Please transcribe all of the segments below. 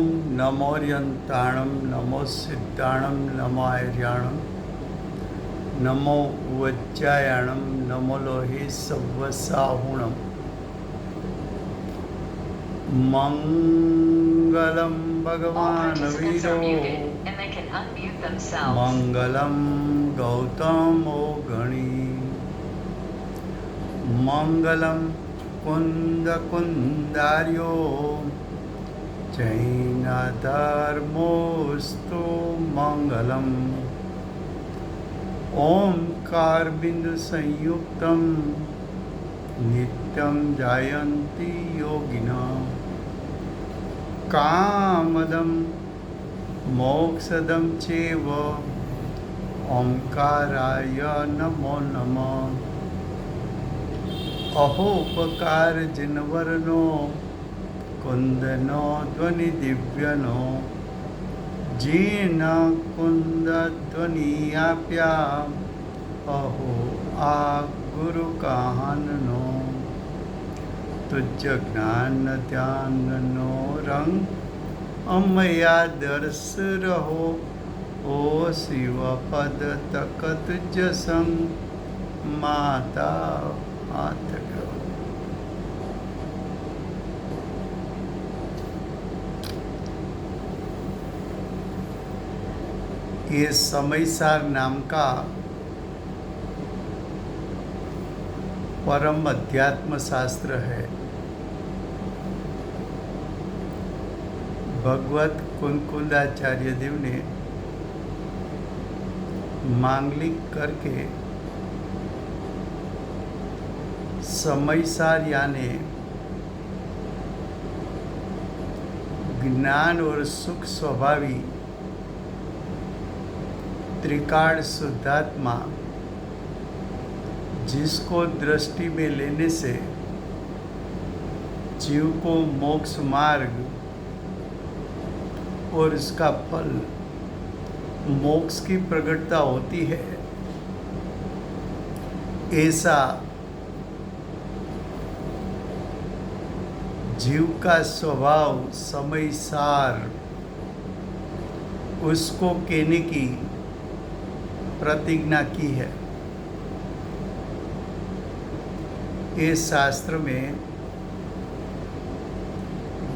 ओम नमोर्यंताणं नमो सिद्धाणं नमो आर्याणं नमो वज्जायाणं नमो लोहे सव्वसाहुणं मंगलम भगवान वीरो मंगलम गौतमो गणी मंगलम कुंदकुंदार्यो जैनधर्मोस्तु मंगलम ओंकार बिंदु संयुक्तम नित्यं जायन्ति योगिनः कामदं मोक्षदं चैव ओंकाराय नमो नमः अहोपकार जिनवरनो कुंदनो ध्वनि दिव्यनो जीन कुंद ध्वनि आप्या अहो आ गुरु कहाननो तुझ ज्ञान ध्याननो रंग अमया दर्श रहो ओ शिव पद तक तुझ संग माता हाथ ग्रह। ये समयसार नाम का परम अध्यात्म शास्त्र है। भगवत कुंकुंदाचार्य देव ने मांगलिक करके समयसार यानी ज्ञान और सुख स्वभावी त्रिकाल शुद्धात्मा जिसको दृष्टि में लेने से जीव को मोक्ष मार्ग और इसका फल मोक्ष की प्रकटता होती है, ऐसा जीव का स्वभाव समयसार उसको कहने की प्रतिज्ञा की है। इस शास्त्र में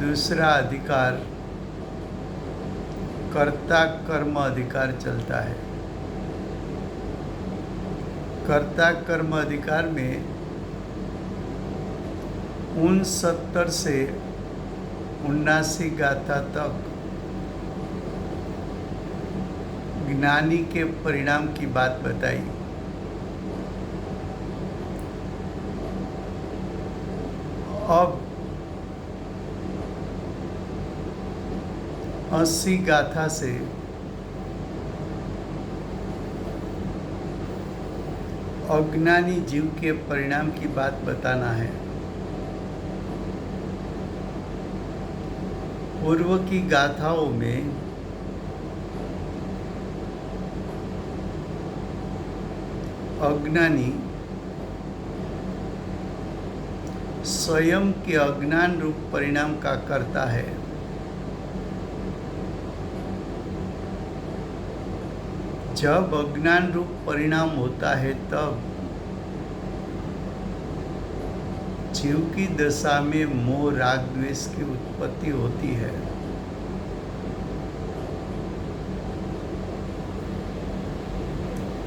दूसरा अधिकार कर्ता कर्म अधिकार चलता है। कर्ता कर्म अधिकार में 69 से 79 गाथा तक ज्ञानी के परिणाम की बात बताई। अब 80 गाथा से अज्ञानी जीव के परिणाम की बात बताना है। पूर्व की गाथाओं में अज्ञानी स्वयं के अज्ञान रूप परिणाम का करता है। जब अज्ञान रूप परिणाम होता है तब जीव की दशा में मोह राग द्वेष की उत्पत्ति होती है।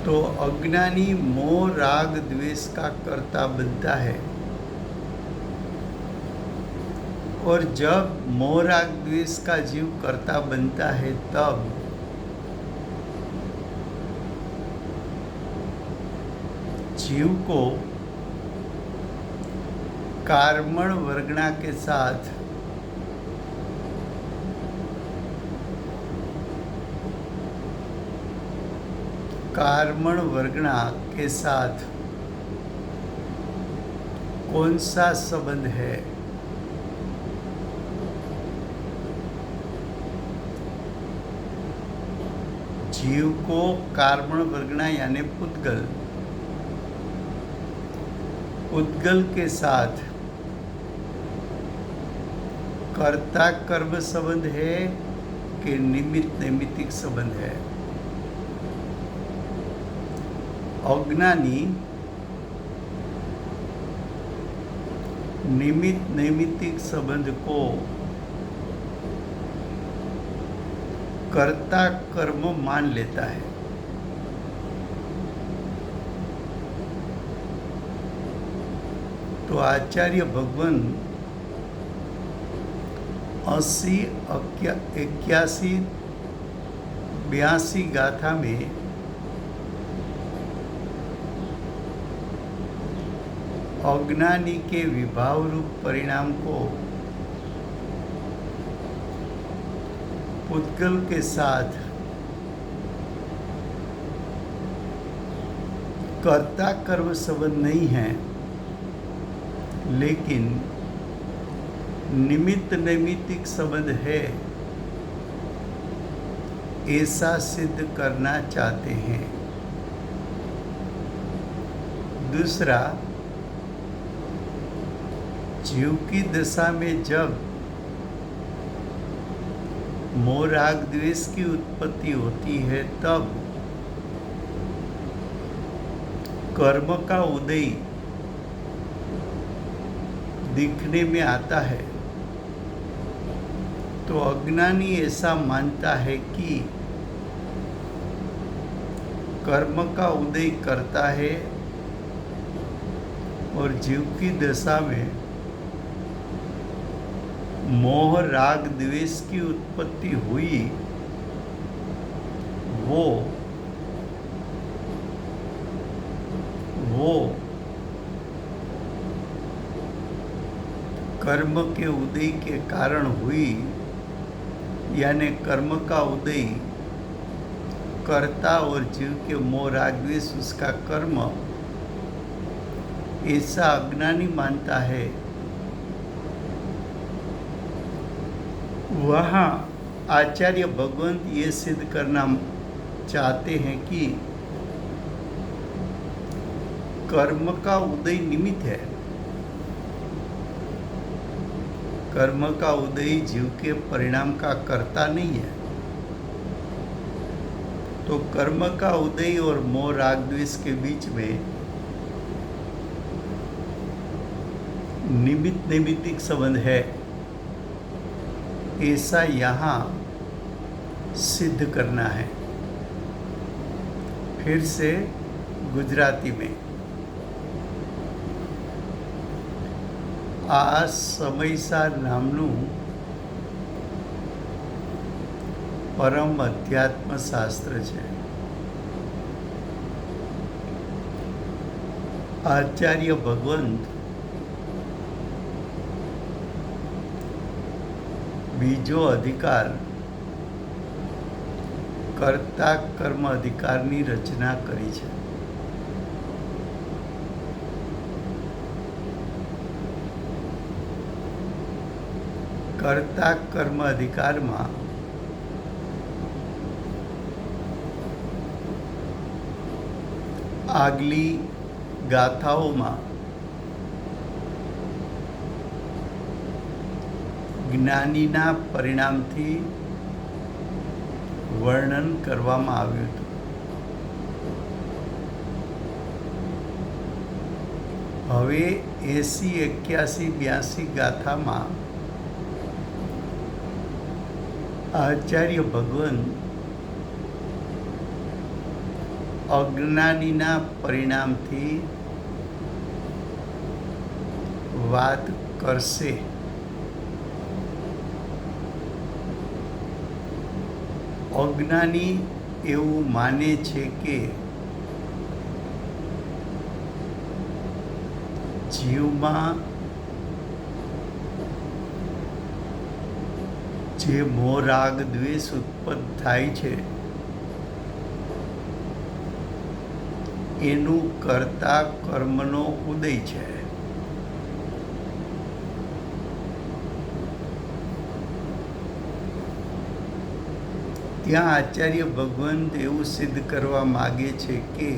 तो अज्ञानी मोह राग द्वेष का कर्ता बनता है और जब मोह राग द्वेष का जीव कर्ता बनता है तब जीव को कर्मण वर्गणा के साथ कौन सा संबंध है? जीव को कर्मण वर्गणा यानी पुद्गल के साथ कर्ता कर्म संबंध है कि निमित्त नैमित्तिक संबंध है? अज्ञानी निमित्त नैमित्तिक संबंध को कर्ता कर्म मान लेता है। तो आचार्य भगवान 80, 81, 82 गाथा में अज्ञानी के विभाव रूप परिणाम को पुद्गल के साथ कर्ता कर्म संबंध नहीं है, लेकिन निमित्त नैमित्तिक संबंध है, ऐसा सिद्ध करना चाहते हैं। दूसरा, जीव की दशा में जब मोह राग द्वेष की उत्पत्ति होती है, तब कर्म का उदय दिखने में आता है। तो अज्ञानी ऐसा मानता है कि कर्म का उदय करता है और जीव की दशा में मोह राग द्वेष की उत्पत्ति हुई, वो कर्म के उदय के कारण हुई, यानी कर्म का उदय कर्ता और जीव के मोह राग द्वेष उसका कर्म, ऐसा अज्ञानी मानता है। वहाँ आचार्य भगवंत ये सिद्ध करना चाहते हैं कि कर्म का उदय निमित्त है, कर्म का उदय जीव के परिणाम का कर्ता नहीं है। तो कर्म का उदय और मोह राग द्वेष के बीच में निमित्त नैमित्तिक संबंध है, ऐसा यहाँ सिद्ध करना है। फिर से गुजराती में, आ समयसार नामનું પરમ અધ્યાત્મ શાસ્ત્ર છે। આચાર્ય ભગવંત બીજો અધિકાર કર્તા કર્મ અધિકારની રચના કરી છે। कर्ता कर्म अधिकार में आगली गाथाओं में ज्ञानीना परिणाम थी वर्णन करवामां आव्युं हतुं। हवे 80, 81, 82 गाथा में आचार्य भगवान अज्ञानीना परिणाम थी बात करशे। अज्ञानी एवं माने छे के जीव में जे मोह राग द्वेष उत्पन्न थाय छे एनु कर्ता कर्मनो उदय छे। त्यां आचार्य भगवंत एवं सिद्ध करवा मागे छे के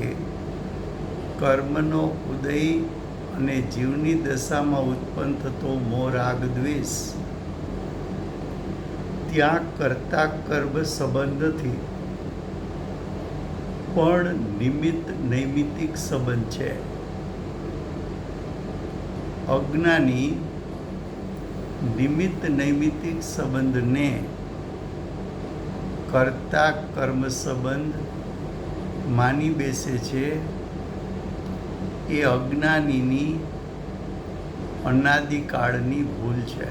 कर्मनो उदय अने जीवनी दशा में उत्पन्न थतो मोह राग द्वेष ત્યાં કર્તા કર્મ સંબંધથી પણ નિમિત્ત નૈમિત્તિક સંબંધ છે. અજ્ઞાની નિમિત્ત નૈમિત્તિક સંબંધને કર્તા કર્મ સંબંધ માની બેસે છે. એ અજ્ઞાનીની અનાદિકાળની ભૂલ છે.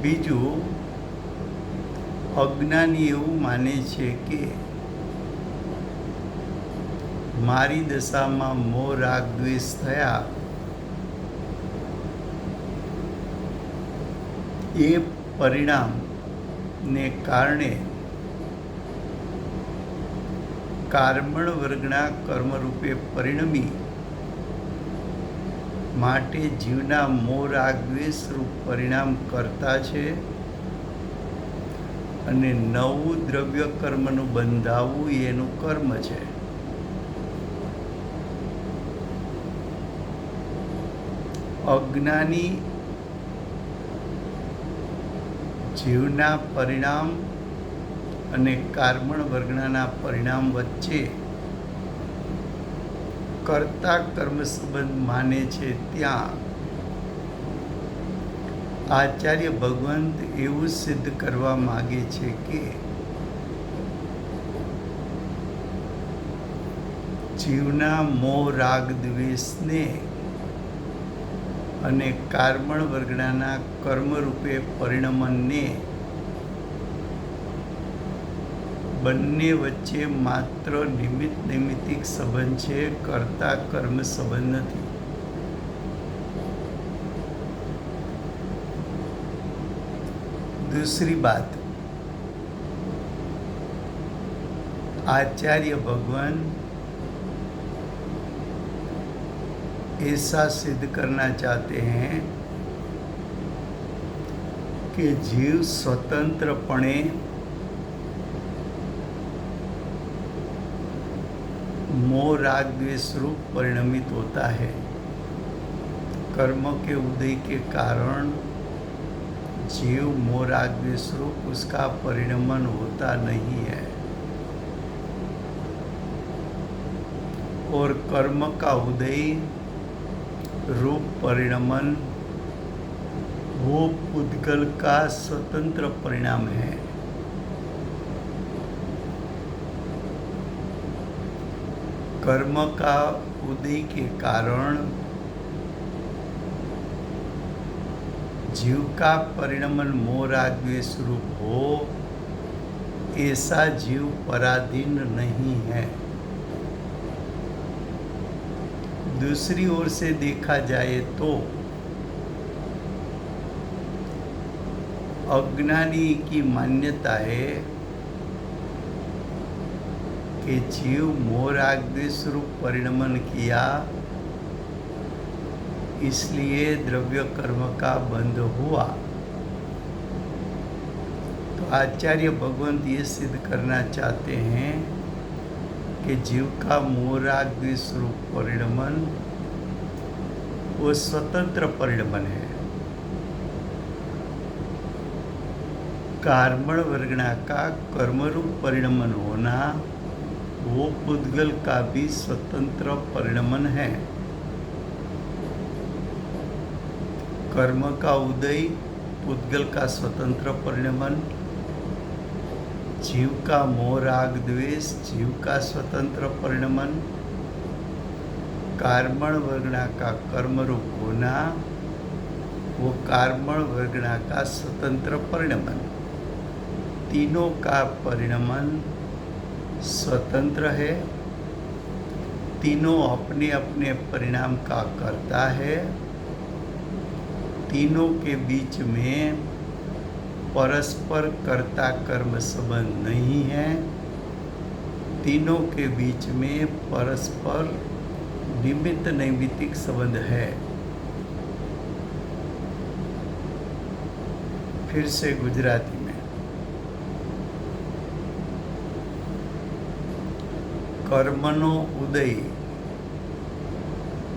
બીજું, અજ્ઞાની એવું માને છે કે મારી દશામાં મોહ રાગ દ્વેષ થયા એ પરિણામને કારણે કર્મણ વર્ગના કર્મરૂપે પરિણમી માટે જીવના મોહ રાગ દ્વેષ રૂપ પરિણામ કરતા છે અને નવું દ્રવ્ય કર્મનું બંધાવવું એનું કર્મ છે. અજ્ઞાની જીવના પરિણામ અને કર્મણ વર્ગના પરિણામ વચ્ચે કર્તા કર્મ સંબંધ માને છે. ત્યાં આચાર્ય ભગવંત એવું સિદ્ધ કરવા માગે છે કે જીવના મોહ રાગ દ્વેષને અને કર્મણ વર્ગના કર્મરૂપે પરિણમનને બંને વચ્ચે માત્ર નિમિત્ત નૈમિત્તિક સંબંધ છે, કર્તા કર્મ સંબંધ નથી. दूसरी बात, आचार्य भगवान ऐसा सिद्ध करना चाहते हैं कि जीव स्वतंत्रपणे मोह राग द्वेष रूप परिणमित होता है. कर्म के उदय के कारण जीव मोह राग द्वेष रूप उसका परिणमन होता नहीं है और कर्म का उदय रूप परिणमन वो पुद्गल का स्वतंत्र परिणाम है. कर्म का उदय के कारण जीव का परिणमन मोह राग द्वेष रूप हो, ऐसा जीव पराधीन नहीं है. दूसरी ओर से देखा जाए तो अज्ञानी की मान्यता है कि जीव मोह राग द्वेष रूप परिणमन किया, इसलिए द्रव्य कर्म का बंध हुआ. तो आचार्य भगवंत ये सिद्ध करना चाहते हैं कि जीव का मोह राग द्वेष रूप परिणमन वो स्वतंत्र परिणमन है. कर्मण वर्गना का कर्मरूप परिणमन होना वो पुद्गल का भी स्वतंत्र परिणमन है. कर्म का उदय पुद्गल का स्वतंत्र परिणमन, जीव का मोह राग द्वेष जीव का स्वतंत्र परिणमन, कर्मण वर्गना का कर्मरूप होना वो कर्मण वर्गना का स्वतंत्र परिणमन. तीनों का परिणमन स्वतंत्र है. तीनों अपने अपने परिणाम का करता है. तीनों के बीच में परस्पर कर्ता कर्म संबंध नहीं है. तीनों के बीच में परस्पर निमित्त नैमित्तिक संबंध है. फिर से गुजराती में, कर्मनो उदय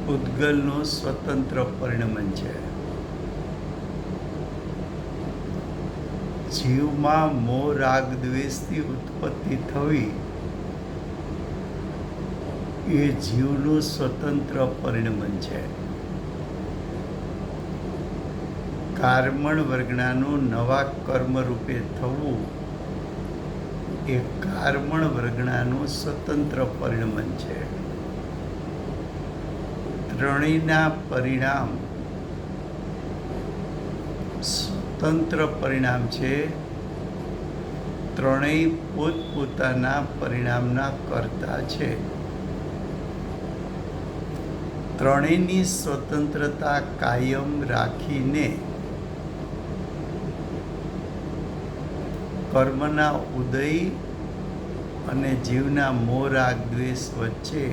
पुद्गलનો સ્વતંત્ર પરિણમન છે. જીવમાં મોહ રાગ દ્વેષથી ઉત્પત્તિ થવી એ જીવનું સ્વતંત્ર પરિણમન છે. કર્મણ વર્ગણાનું નવા કર્મ રૂપે થવું એ કર્મણ વર્ગણાનું સ્વતંત્ર પરિણમન છે. ત્રણેયના પરિણામ સ્વતંત્ર પરિણામ છે. ત્રણેય પોતપોતાના પરિણામના કર્તા છે. ત્રણેયની સ્વતંત્રતા કાયમ રાખીને કર્મના ઉદય અને જીવના મોહ રાગ દ્વેષ વચ્ચે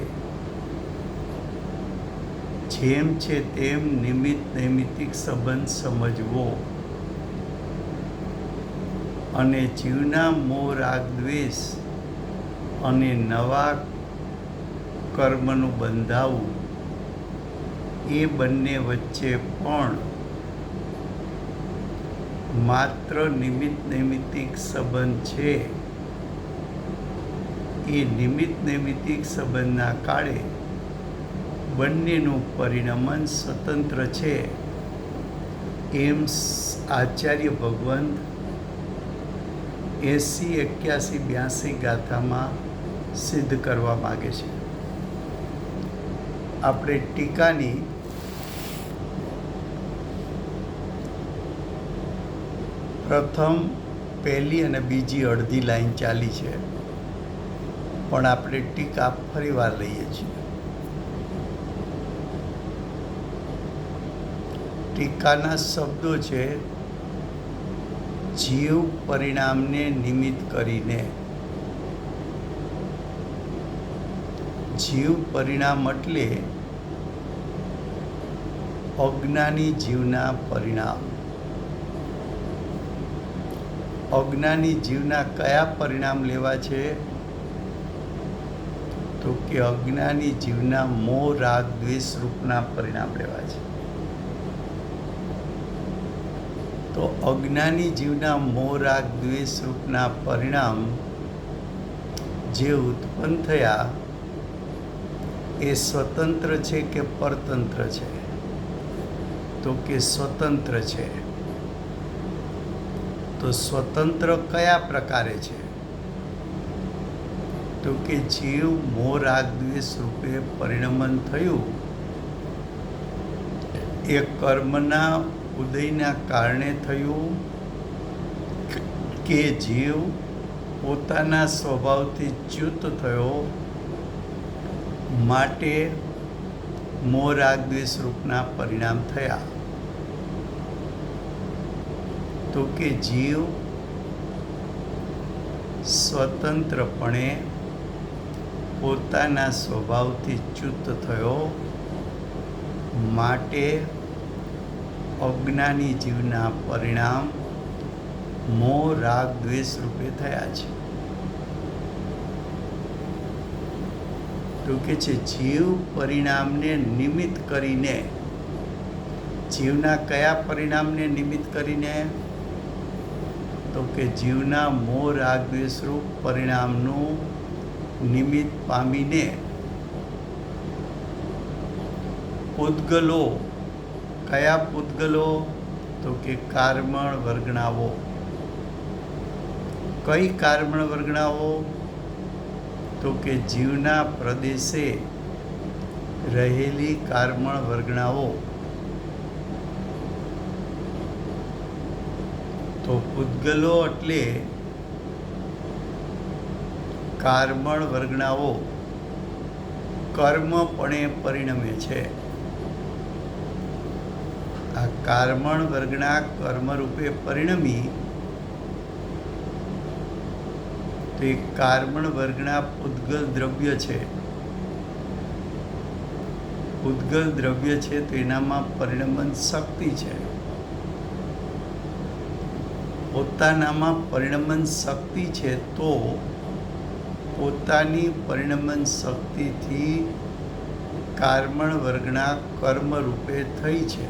જેમ છે તેમ નિમિત્ત નૈમિત્તિક સંબંધ સમજવો અને જીવના મોહ રાગ દ્વેષ અને નવા કર્મનું બંધાવું એ બંને વચ્ચે પણ માત્ર નિમિત્ત નૈમિત્તિક સંબંધ છે. એ નિમિત્ત નૈમિત્તિક સંબંધના કાળે બંનેનું પરિણમન સ્વતંત્ર છે એમ આચાર્ય ભગવંત 80, 81, 82 ગાથામાં સિદ્ધ કરવા માગે છે. આપણે ટીકાની પ્રથમ, પહેલી અને બીજી અડધી લાઈન ચાલી છે, પણ આપણે ટીકા ફરીવાર લઈએ છીએ. ટીકાના શબ્દો છે: જીવ પરિણામને નિમિત્ત કરીને. જીવ પરિણામ એટલે અજ્ઞાની જીવના પરિણામ. અજ્ઞાની જીવના કયા પરિણામ લેવા છે? તો કે અજ્ઞાની જીવના મોહ રાગ દ્વેષ રૂપના પરિણામ લેવા છે. તો અજ્ઞાની જીવના મોહ રાગ દ્વેષ રૂપના પરિણામ જે ઉત્પન્ન થયા એ સ્વતંત્ર છે કે પરતંત્ર છે? તો કે સ્વતંત્ર છે. તો સ્વતંત્ર કયા પ્રકારે છે? તો કે જીવ મોહ રાગ દ્વેષ રૂપે પરિણમન થયું એ કર્મના ઉદયના કારણે થયું કે જીવ પોતાના સ્વભાવથી ચ્યુત થયો માટે મોહ રાગ દ્વેષ રૂપના પરિણામ થયા? તો કે જીવ સ્વતંત્રપણે પોતાના સ્વભાવથી ચ્યુત થયો માટે અજ્ઞાની જીવના પરિણામ મોહ રાગ દ્વેષ રૂપે થયા છે. તો કે છે જીવ પરિણામને નિમિત્ત કરીને. જીવના કયા પરિણામને નિમિત્ત કરીને? તો કે જીવના મોહ રાગ દ્વેષ રૂપ પરિણામનું નિમિત્ત પામીને પૂતગલો. કયા પૂતગલો? તો કે કર્મણ વર્ગણાઓ. કઈ કર્મણ વર્ગણાઓ? તો કે જીવના પ્રદેશે રહેલી કર્મણ વર્ગણાઓ. તો પૂતગલો એટલે કર્મણ વર્ગણાઓ કર્મપણે પરિણમે છે. આ કર્મણ વર્ગના કર્મરૂપે પરિણમી તો એ કર્મણ વર્ગના પૂતગલ દ્રવ્ય છે. પૂતગલ દ્રવ્ય છે તો એનામાં પરિણમન શક્તિ છે. પોતાનામાં પરિણમન શક્તિ છે તો પોતાની પરિણમન શક્તિથી કર્મણ વર્ગના કર્મ રૂપે થઈ છે.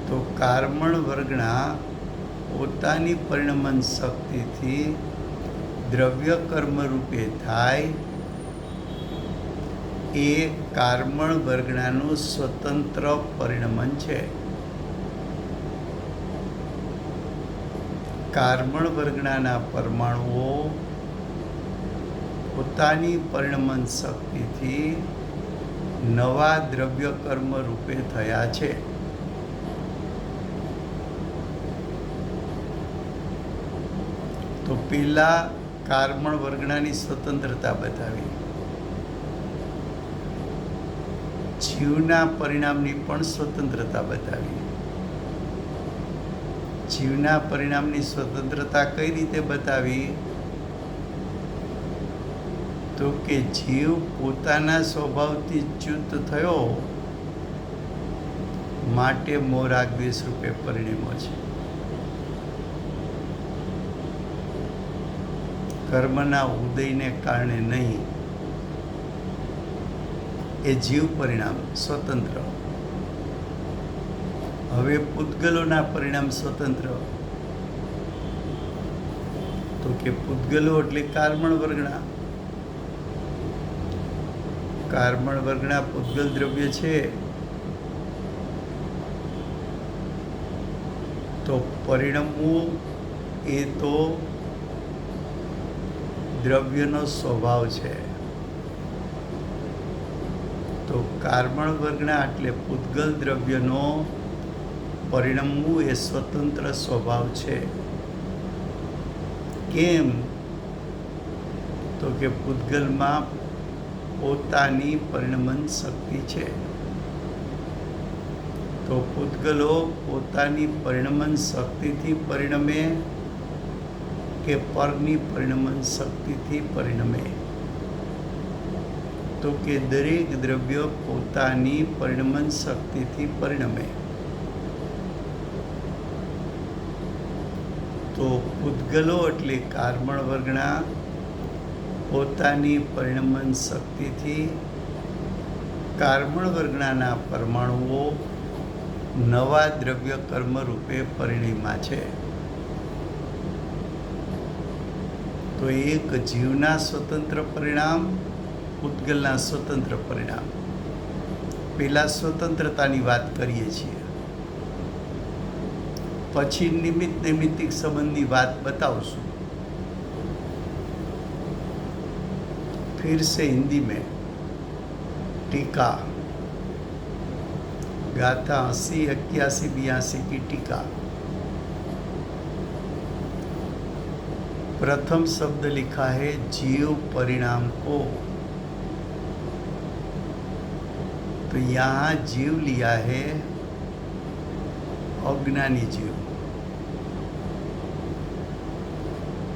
તો કર્મણ વર્ગના પોતાની પરિણમન શક્તિથી દ્રવ્ય કર્મ રૂપે થાય એ કાર્મણ વર્ગણાનું સ્વતંત્ર પરિણમન છે. કાર્મણ વર્ગણાના પરમાણુઓ પોતાની પરિણમન શક્તિથી નવા દ્રવ્ય કર્મ રૂપે થયા છે. તો પેલા કાર્મણ વર્ગણાની સ્વતંત્રતા બતાવી, જીવના પરિણામની પણ સ્વતંત્રતા બતાવી. જીવના પરિણામની સ્વતંત્રતા કઈ રીતે બતાવી? તો કે જીવ પોતાના સ્વભાવથી ચ્યુત થયો માટે મોહ રાગ દ્વેષ રૂપે પરિણમ્યો છે. કર્મના ઉદયને કારણે નહીં. એ જીવ પરિણામ સ્વતંત્ર. હવે પૂતગલોના પરિણામ સ્વતંત્ર. તો કે પૂતગલો એટલે કાર્મણ વર્ગણા. કાર્મણ વર્ગના પૂતગલ દ્રવ્ય છે. તો પરિણમવું એ તો દ્રવ્યનો સ્વભાવ છે. તો કાર્મણ વર્ગના એટલે પૂતગલ દ્રવ્યનો પરિણમવું એ સ્વતંત્ર સ્વભાવ છે. કેમ? તો કે પૂતગલમાં પોતાની પરિણમન શક્તિ છે. તો પૂતગલો પોતાની પરિણમન શક્તિથી પરિણમે કે પરની પરિણમન શક્તિથી પરિણમે? તો કે દરેક દ્રવ્ય પોતાની પરિણમન શક્તિથી પરિણમે. તો પૂતગલો એટલે કાર્મણ વર્ગના પોતાની પરિણમન શક્તિથી કાર્મણ વર્ગણાના પરમાણુઓ નવા દ્રવ્ય કર્મ રૂપે પરિણમ્યા છે. તો એક જીવના સ્વતંત્ર પરિણામ, પૂતગલના સ્વતંત્ર પરિણામ. પેલા સ્વતંત્રતાની વાત કરીએ છીએ, પછી નિમિત્ત નૈમિત્તિક સંબંધની વાત બતાવશું. फिर से हिंदी में टीका गाथा 80, 81, 82 की टीका. प्रथम शब्द लिखा है जीव परिणाम को. तो यहाँ जीव लिया है अज्ञानी जीव.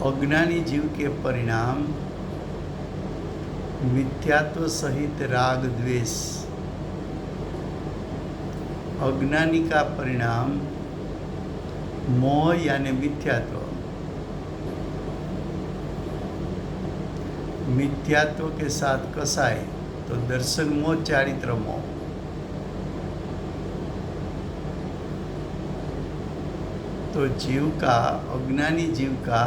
अज्ञानी जीव के परिणाम मिथ्यात्व सहित राग द्वेष. अज्ञानी का परिणाम मोह यानी मिथ्यात्व. मिथ्यात्व के साथ कसाय तो दर्शन मोह, चारित्र मोह. तो जीव का, अज्ञानी जीव का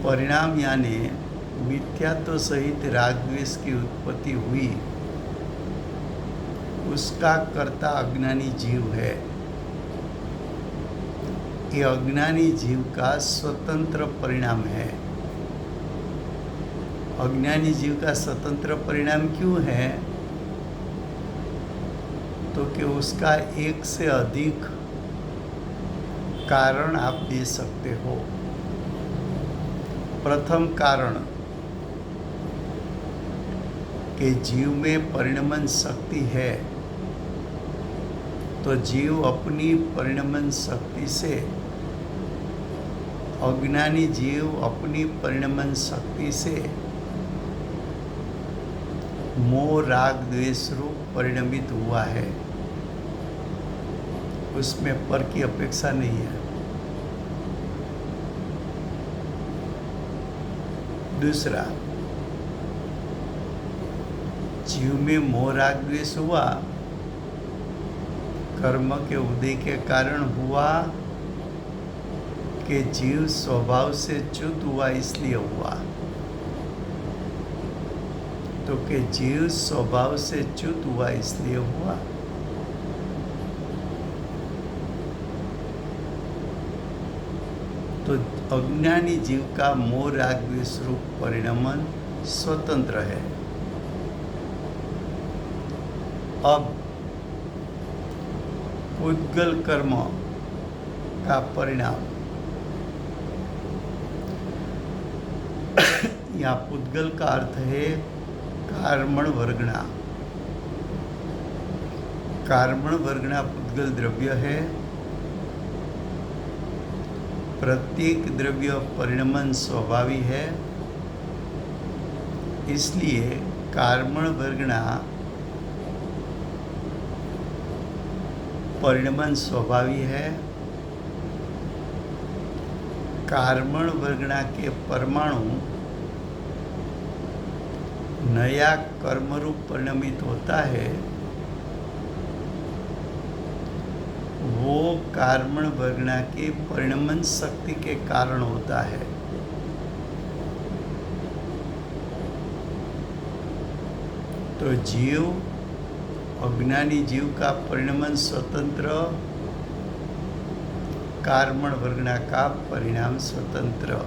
परिणाम यानी मिथ्यात्व सहित राग द्वेष की उत्पत्ति हुई, उसका कर्ता अज्ञानी जीव है. ये अज्ञानी जीव का स्वतंत्र परिणाम है. अज्ञानी जीव का स्वतंत्र परिणाम क्यों है? तो कि उसका एक से अधिक कारण आप दे सकते हो. प्रथम कारण कि जीव में परिणमन शक्ति है, तो जीव अपनी परिणमन शक्ति से, अज्ञानी जीव अपनी परिणमन शक्ति से मोह राग द्वेष रूप परिणमित हुआ है. उसमें पर की अपेक्षा नहीं है. दूसरा, जीव में मोह राग द्वेष हुआ, कर्म के उदय के कारण हुआ कि जीव स्वभाव से च्युत हुआ इसलिए हुआ? तो कि जीव स्वभाव से च्युत हुआ इसलिए हुआ। तो अज्ञानी जीव का मोह राग द्वेष रूप परिणमन स्वतंत्र है। अब पुद्गल कर्म का परिणाम, यहाँ पुद्गल का अर्थ है कार्मण वर्गणा। कार्मण वर्गणा पुद्गल द्रव्य है। प्रत्येक द्रव्य परिणमन स्वभावी है, इसलिए कार्मण वर्गणा परिणमन स्वभावी है। कार्मण वर्गणा के परमाणु नया कर्मरूप परिणमित होता है, वो कार्मण वर्गणा के परिणमन शक्ति के कारण होता है। तो जीव, अज्ञानी जीव का परिणमन स्वतंत्र, कार्मण वर्गणा का परिणाम स्वतंत्र।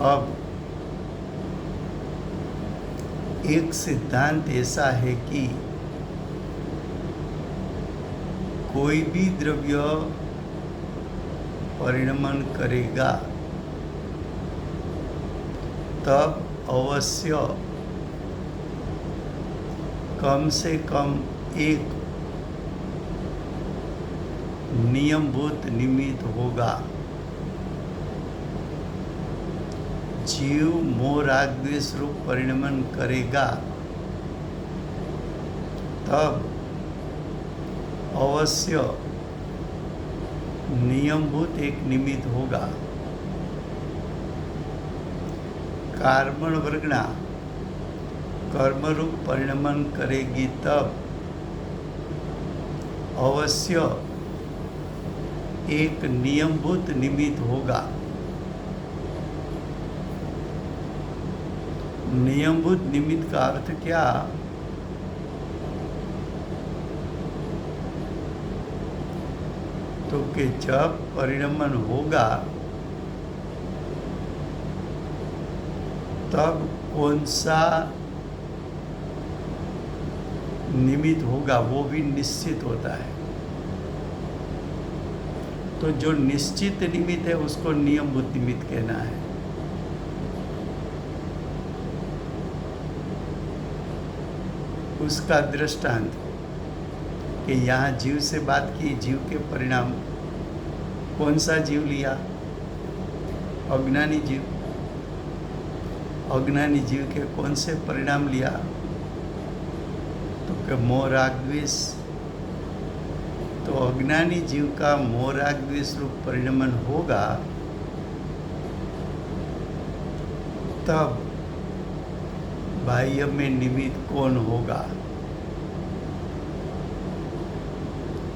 अब एक सिद्धांत ऐसा है कि कोई भी द्रव्य परिणमन करेगा तब अवश्य कम से कम एक नियमभूत निमित्त होगा। जीव मोह राग द्वेष रूप परिणमन करेगा तब अवश्य नियमभूत एक निमित्त होगा। कार्मण वर्गणा कर्मरूप परिणमन करेगी तब अवश्य एक नियमभूत निमित्त होगा। नियमभूत निमित्त का अर्थ क्या? तो कि जब परिणमन होगा तब कौन सा निमित्त होगा वो भी निश्चित होता है। तो जो निश्चित निमित्त है उसको नियमभूत निमित्त कहना है। उसका दृष्टांत कि यहाँ जीव से बात की, जीव के परिणाम कौन सा जीव लिया? अज्ञानी जीव। अज्ञानी जीव के कौन से परिणाम लिया? तो कि मोह राग द्वेष। तो अज्ञानी जीव का मोह राग द्वेष रूप परिणमन होगा तब बाह्य में निमित्त कौन होगा?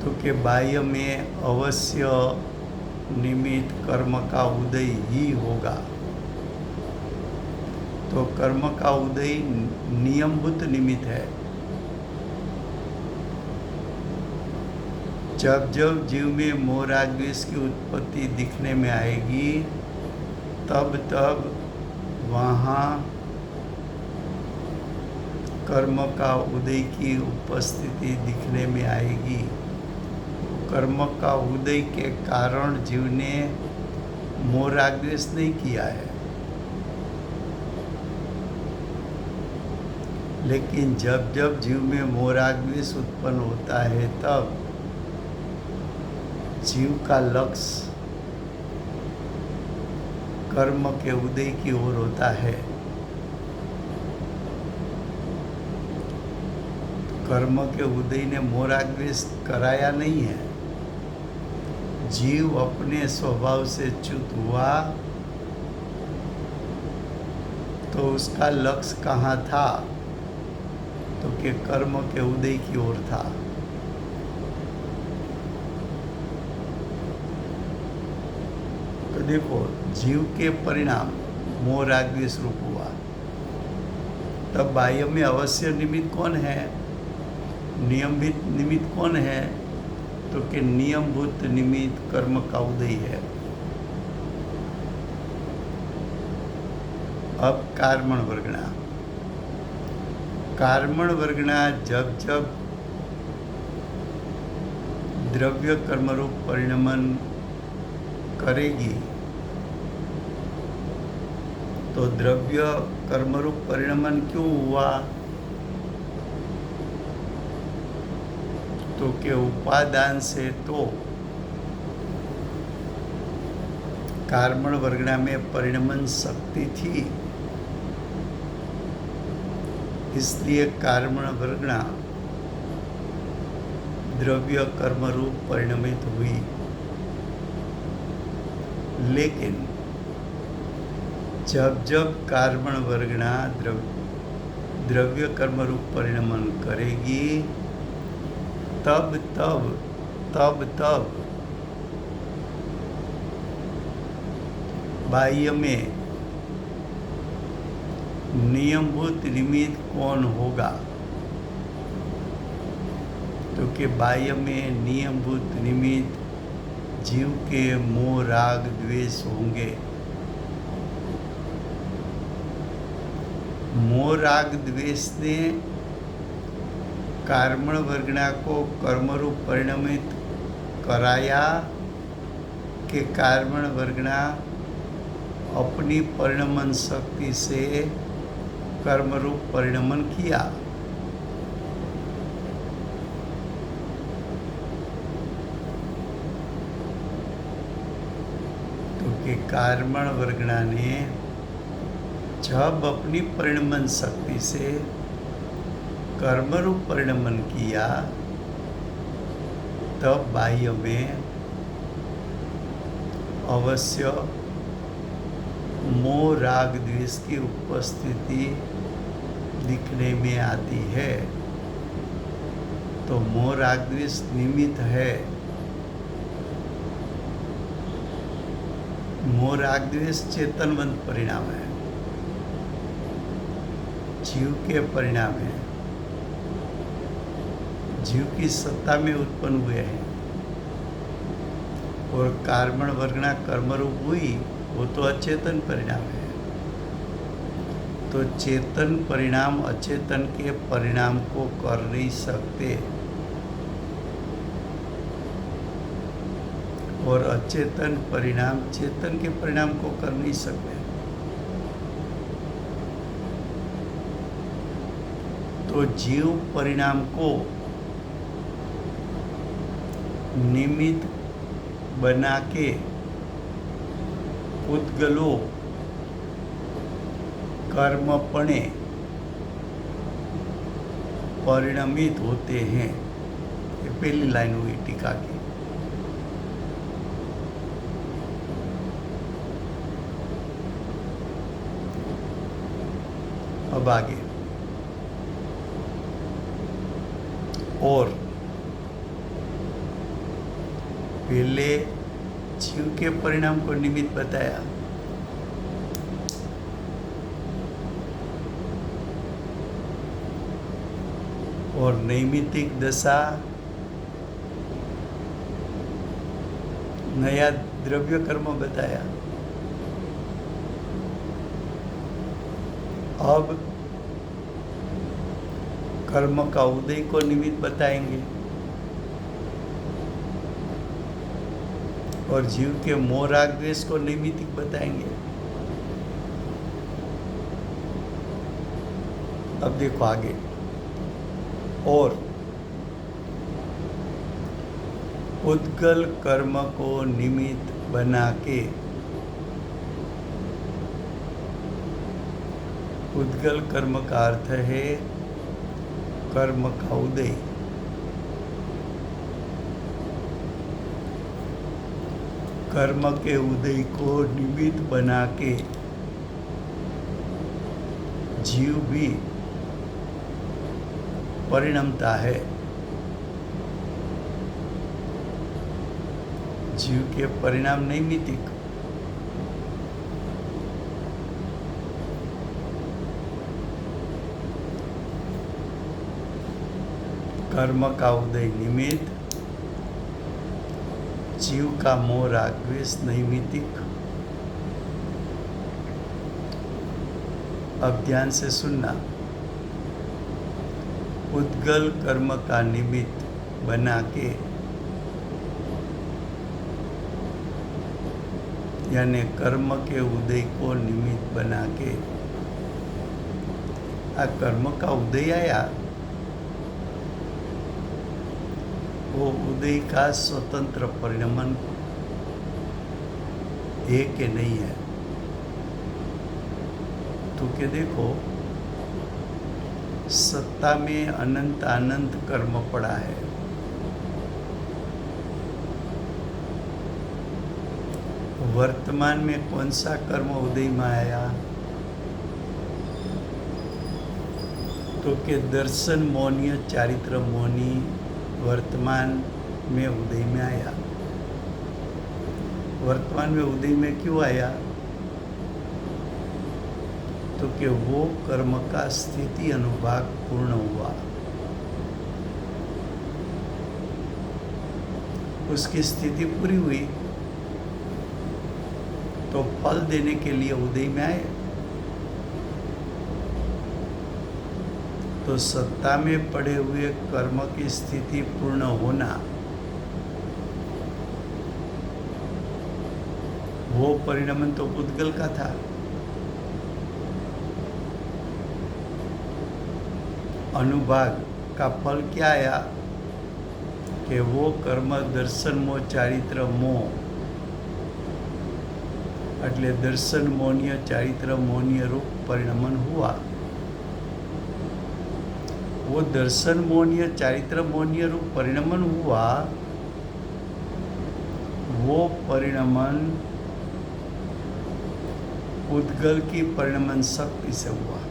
तो कि बाह्य में अवश्य निमित्त कर्म का उदय ही होगा। तो कर्म का उदय नियमभूत निमित्त है। जब जब जीव में मोह राग द्वेष की उत्पत्ति दिखने में आएगी तब तब वहाँ कर्म का उदय की उपस्थिति दिखने में आएगी। कर्म का उदय के कारण जीव ने मोह राग द्वेष नहीं किया है, लेकिन जब जब जीव में मोह राग द्वेष उत्पन्न होता है तब जीव का लक्ष्य कर्म के उदय की ओर होता है। कर्म के उदय ने मोह राग द्वेष कराया नहीं है। जीव अपने स्वभाव से च्युत हुआ तो उसका लक्ष्य कहाँ था? तो कि कर्म के उदय की ओर था। तो देखो, जीव के परिणाम मोह राग द्वेष रूप हुआ, तब बाह्य में अवश्य निमित्त कौन है, नियमित निमित्त कौन है, तो कि नियमभूत निमित्त कर्म का उदय है। अब कार्मण वर्गणा। कार्मण वर्गणा जब जब द्रव्य कर्मरूप परिणमन करेगी, तो द्रव्य कर्मरूप परिणमन क्यों हुआ, तो के उपादान से तो कार्मण वर्गणा में परिणमन शक्ति थी, इसलिए कार्मण वर्गणा द्रव्य कर्म रूप परिणमित हुई। लेकिन जब जब कार्मण वर्गणा द्रव्य कर्म रूप परिणमन करेगी, तब तब बाह्य में नियमभूत निमित्त कौन होगा, तो कि बाह्य में नियमभूत निमित्त जीव के मोह राग द्वेष होंगे। मोह राग द्वेष ने कार्मण वर्गणा को कर्मरूप परिणमित कराया कि कार्मण वर्गणा अपनी परिणमन शक्ति से कर्मरूप परिणमन किया। तो कि कार्मण वर्गणा ने जब अपनी परिणमन शक्ति से कर्मरूप परिणमन किया, तब बाह्य में अवश्य मोह राग द्वेष की उपस्थिति दिखने में आती है। तो मोह राग द्वेष निमित्त है। मोह राग द्वेष चेतनवंत परिणाम है, जीव के परिणाम है, जीव की सत्ता में उत्पन्न हुए हैं। और कार्मण वर्गणा कर्मरूप हुई, वो तो अचेतन परिणाम है। तो चेतन परिणाम अचेतन के परिणाम को कर नहीं सकते, और अचेतन परिणाम चेतन के परिणाम को कर नहीं सकते। तो जीव परिणाम को निमित्त बना के पुद्गलों कर्मपणे परिणमित होते हैं। ये पहली लाइन हुई टीका की। अब आगे, और पहले जीव के परिणाम को निमित्त बताया, और नैमित्तिक दशा नया द्रव्य कर्म बताया। अब कर्म का उदय को निमित्त बताएंगे, और जीव के मोह राग द्वेष को नैमित्तिक बताएंगे। अब देखो आगे, और उद्गल कर्म को निमित्त बना के, उद्गल कर्म का अर्थ है कर्म का उदय। कर्म के उदय को निमित्त बना के जीव भी परिणमता है। जीव के परिणाम नैमित्तिक। कर्म का उदय निमित्त, जीव का मोह राग द्वेष नैमित्तिक। अब ध्यान से सुनना। उद्गल कर्म का निमित्त बना के, यानी कर्म के उदय को निमित्त बना के आ कर्म का उदय आया, वो उदय का स्वतंत्र परिणमन है कि नहीं है? तो के देखो, सत्ता में अनंत अनंत कर्म पड़ा है। वर्तमान में कौन सा कर्म उदय में आया? तो के दर्शन मौनीय चारित्र मौनी वर्तमान में उदय में आया। वर्तमान में उदय में क्यों आया? तो कि वो कर्म का स्थिति अनुभाग पूर्ण हुआ, उसकी स्थिति पूरी हुई तो फल देने के लिए उदय में आए। तो सत्ता में पड़े हुए कर्म की स्थिति पूर्ण होना, वो परिणमन तो उद्गल का था। अनुभाग का फल क्या आया? कि वो कर्म दर्शन मोह चारित्र मोह, એટલે દર્શન મૌન્ય ચારિત્ર મૌન્ય रूप परिणमन हुआ। वो दर्शन मौन्य चारित्र मौन्य रूप परिणमन हुआ, वो परिणमन उद्गल की परिणमन शक्ति से हुआ।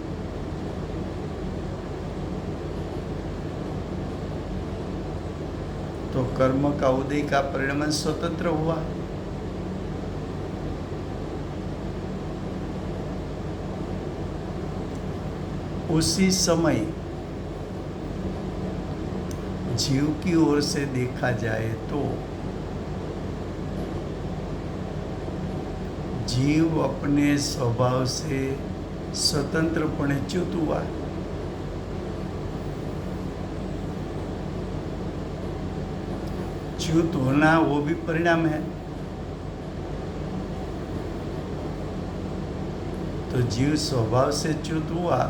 तो कर्म का उदय का परिणमन स्वतंत्र हुआ। उसी समय जीव की ओर से देखा जाए तो जीव अपने स्वभाव से स्वतंत्रपणे च्युत हुआ। च्युत होना वो भी परिणाम है। तो जीव स्वभाव से च्युत हुआ,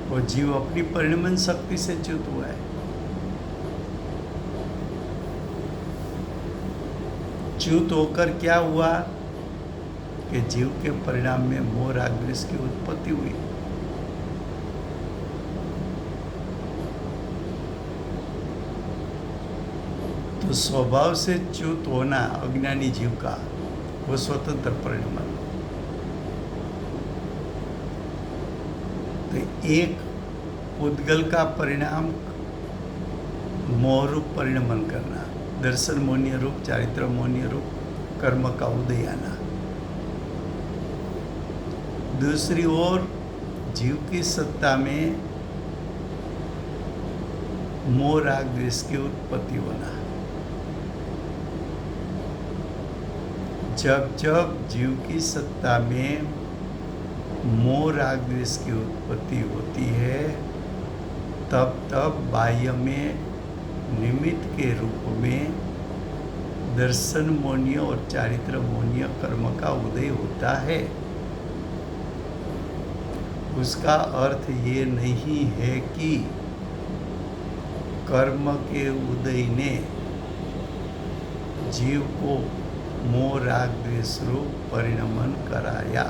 वो जीव अपनी परिणमन शक्ति से च्युत हुआ है। च्युत होकर क्या हुआ? कि जीव के परिणाम में मोह राग द्वेष की उत्पत्ति हुई। तो स्वभाव से च्युत होना अज्ञानी जीव का, वो स्वतंत्र परिणमन। तो एक उद्गल का परिणाम मोह रूप परिणमन करना, दर्शन मौन्य रूप चारित्र मौन्य रूप कर्म का उदय आना। दूसरी ओर जीव की सत्ता में मोह राग द्वेष की उत्पत्ति होना। जब जब जीव की सत्ता में मोह राग द्वेष की उत्पत्ति होती है, तब तब बाह्य में निमित्त के रूप में दर्शन मौन्य और चारित्र मौन्य कर्म का उदय होता है। उसका अर्थ ये नहीं है कि कर्म के उदय ने जीव को मोह राग द्वेष रूप परिणमन कराया।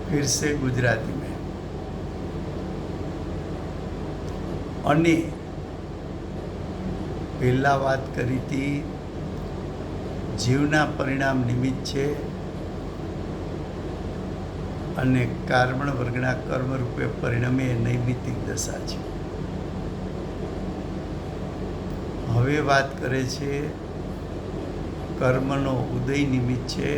फिर से गुजराती में, અને પહેલા વાત કરી હતી જીવના પરિણામ નિમિત્ત છે અને કારણ વર્ગના કર્મ રૂપે પરિણમે એ નૈમિત્તિક દશા છે. હવે વાત કરે છે કર્મનો ઉદય નિમિત્ત છે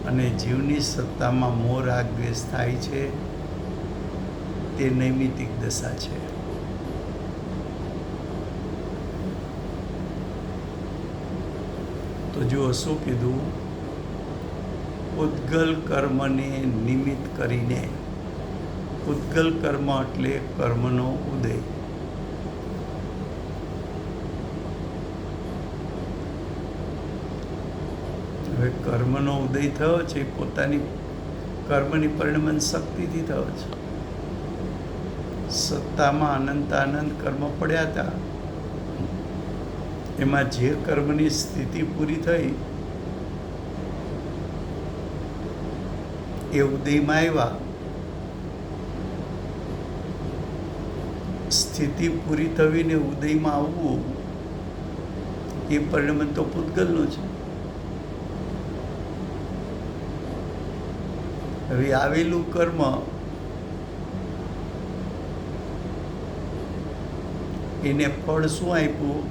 અને જીવની સત્તામાં મોહ રાગ દ્વેષ થાય છે, તે નૈમિત્તિક દશા છે. તો જુઓ શું કીધું, ઉદ્ગલ કર્મને નિમિત્ત કરીને. ઉદ્ગલ કર્મ એટલે કર્મનો ઉદય. હવે કર્મનો ઉદય થયો છે પોતાની કર્મની પરિણમન શક્તિથી થયો છે. સત્તામાં અનંત કર્મ પડ્યા હતા, એમાં જે કર્મની સ્થિતિ પૂરી થઈ એ ઉદયમાં આવ્યા. સ્થિતિ પૂરી થઈને ઉદયમાં આવવું એ પરિણમન તો પૂતગલનું છે. હવે આવેલું કર્મ એને ફળ શું આપ્યું?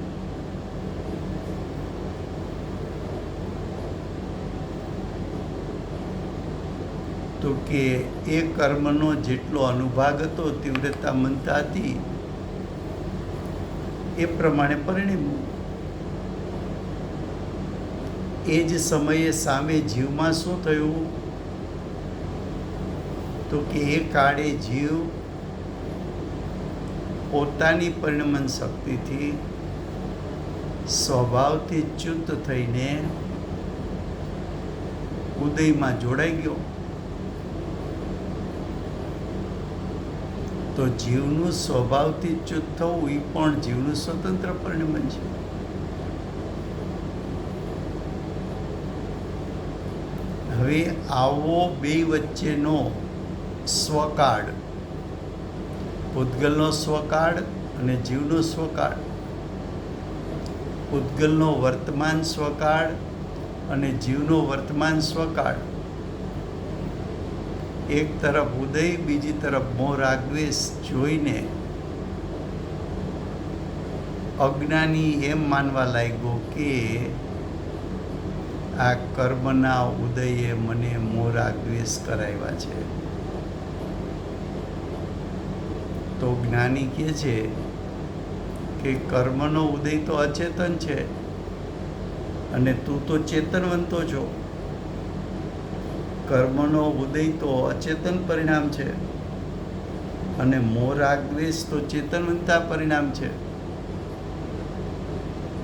તો કે એ કર્મનો જેટલો અનુભાગ હતો, તીવ્રતા મનતા હતી, એ પ્રમાણે પરિણમ્યું. એ જ સમયે સામે જીવમાં શું થયું? તો કે એ કાળે જીવ પોતાની પરિણમન શક્તિથી સ્વભાવથી ચ્યુત થઈને ઉદયમાં જોડાઈ ગયો. તો જીવનું સ્વભાવથી ચ્યુત થવું એ પણ જીવનું સ્વતંત્ર પરિણમન છે. હવે આવો બે વચ્ચેનો સ્વકાળ, પૂતગલનો સ્વકાળ અને જીવનો સ્વકાળ, પૂતગલનો વર્તમાન સ્વકાળ અને જીવનો વર્તમાન સ્વકાળ, એક તરફ ઉદય, બીજી તરફ મોહ રાગ દ્વેષ જોઈને અજ્ઞાની એમ માનવા લાગ્યો કે આ કર્મના ઉદયે મને મોહ રાગ દ્વેષ કરાવ્યા છે. તો જ્ઞાની કહે છે કે કર્મનો ઉદય તો અચેતન છે અને તું તો ચેતનવંતો છો. કર્મનો ઉદય તો અચેતન પરિણામ છે અને મોહ રાગ દ્વેષ તો ચેતનવંતા પરિણામ છે.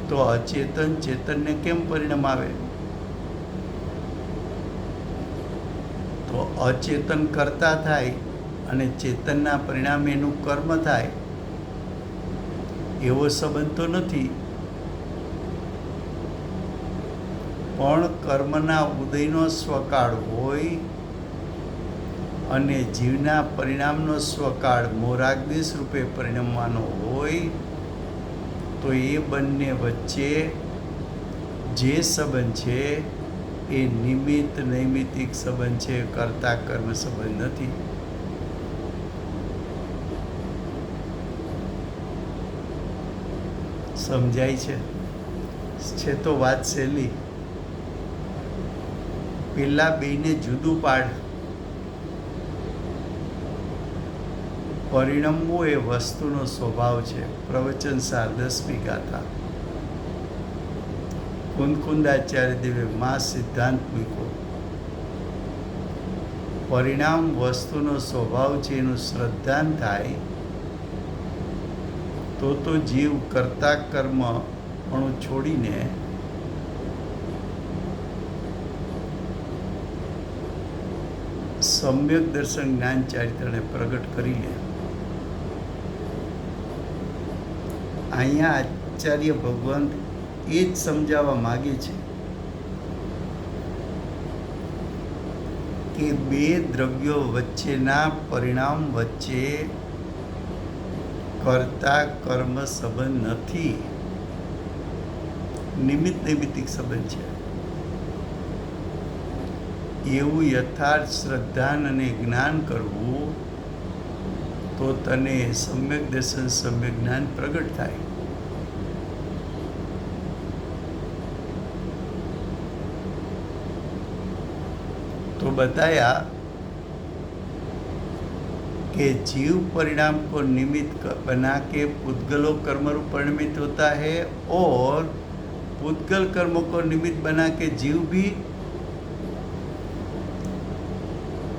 તો અચેતન ચેતનને કેમ પરિણામ આવે? તો અચેતન કરતા થાય અને ચેતનના પરિણામે એનું કર્મ થાય, એવો સંબંધ તો નથી. પણ કર્મના ઉદયનો સ્વકાળ હોય અને જીવના પરિણામનો સ્વકાળ મોહ રાગ દ્વેષ રૂપે પરિણમવાનો હોય, તો એ બંને વચ્ચે જે સંબંધ છે એ નિમિત્ત નૈમિત્તિક સંબંધ છે, કર્તા કર્મ સંબંધ નથી. સમજાય છે તો વાત સહેલી. પેલા બેને જુદું પાડ. પરિણમવું એ વસ્તુનો સ્વભાવ છે. પ્રવચન સાર 10મી ગાથા. કુંદકુંદાચાર્ય દેવે માં સિદ્ધાંત મૂક્યો. પરિણામ વસ્તુનો સ્વભાવ છે, એનું શ્રદ્ધાન થાય તો જીવ કરતા કર્મ પણ છોડીને સમ્યક દર્શન જ્ઞાન ચારિત્રને પ્રગટ કરી લે. અહીંયા આચાર્ય ભગવાન એ જ સમજાવવા માગે છે કે બે દ્રવ્યો વચ્ચેના પરિણામ વચ્ચે કરતા કર્મ સંબંધ નથી. નિમિત્ત નૈમિત્તિક સંબંધ છે. એવું યથાર્થ શ્રદ્ધાન અને જ્ઞાન કરવું તો તને સમ્યક દર્શન સમ્યક જ્ઞાન પ્રગટ થાય. तो बताया कि जीव परिणाम को निमित्त बना के पुद्गलों कर्म रूप परिणमित होता है और पुद्गल कर्मों को निमित्त बना के जीव भी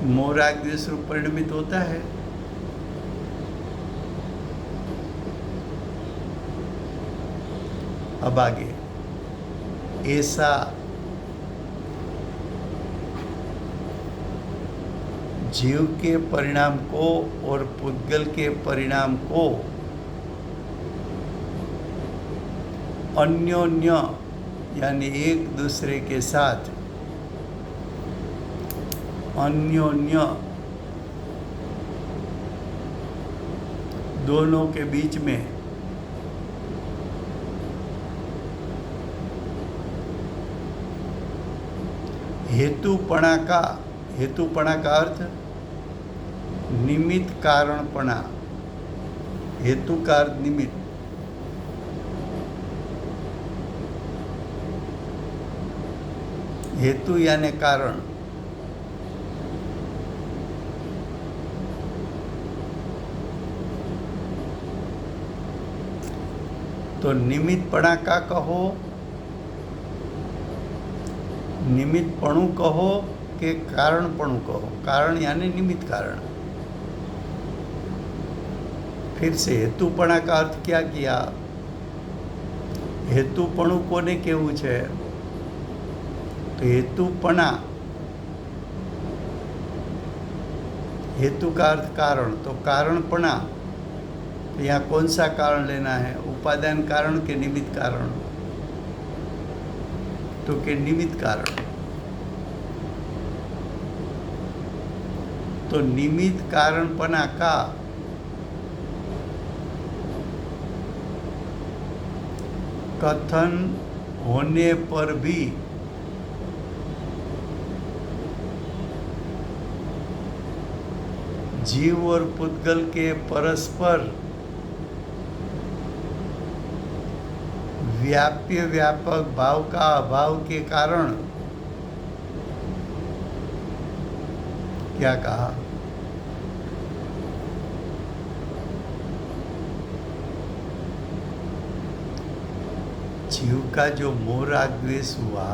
मोह राग द्वेष रूप परिणमित होता है. अब आगे ऐसा जीव के परिणाम को और पुद्गल के परिणाम को अन्योन्य यानी एक दूसरे के साथ अन्योन्य दोनों के बीच में हेतुपणा का अर्थ निमित्त कारणपणा. हेतु का अर्थ निमित्त. हेतु यानी कारण. तो निमित्तपणा का कहो, निमित्तपणु कहो के कारणपणु कहो. कारण यानी निमित्त कारण. फिर से हेतुपणा का अर्थ क्या किया? हेतुपणु कोने केवुं छे? तो हेतुपणा, हेतु का अर्थ कारण. तो कारणपणा, तो यहाँ कौन सा कारण लेना है? उपादान कारण के निमित्त कारण? तो के निमित्त कारण. तो निमित्त कारणपणा का कथन होने पर भी जीव और पुद्गल के परस्पर व्याप्य व्यापक भाव का अभाव के कारण क्या कहा? जीव का जो मोह राग द्वेष हुआ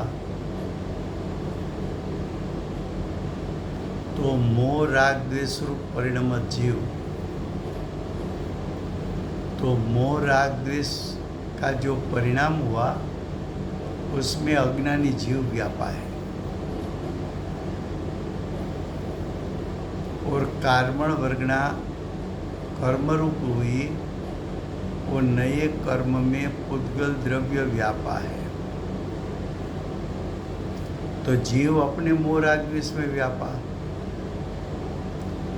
तो मोह राग द्वेष रूप परिणमत जीव, तो मोह राग द्वेष का जो परिणाम हुआ उसमें अज्ञानी जीव व्यापा है और कार्मण वर्गना कर्मरूप हुई वो नए कर्म में पुद्गल द्रव्य व्यापा है. तो जीव अपने मोह राग द्वेष में व्यापा,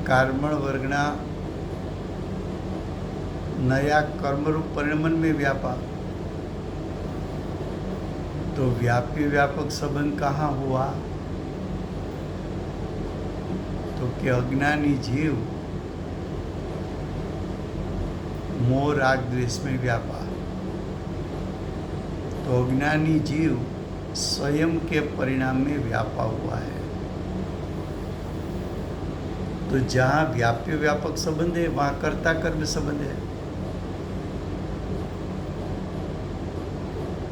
कार्मण वर्गना नया कर्मरूप परिणमन में व्यापा. तो व्यापी व्यापक संबंध कहाँ हुआ? तो कि अज्ञानी जीव मोह राग द्वेष में व्यापा. तो अज्ञानी जीव स्वयं के परिणाम में व्यापा हुआ है. तो जहाँ व्याप्य व्यापक संबंध है वहाँ कर्ता कर्म संबंध है.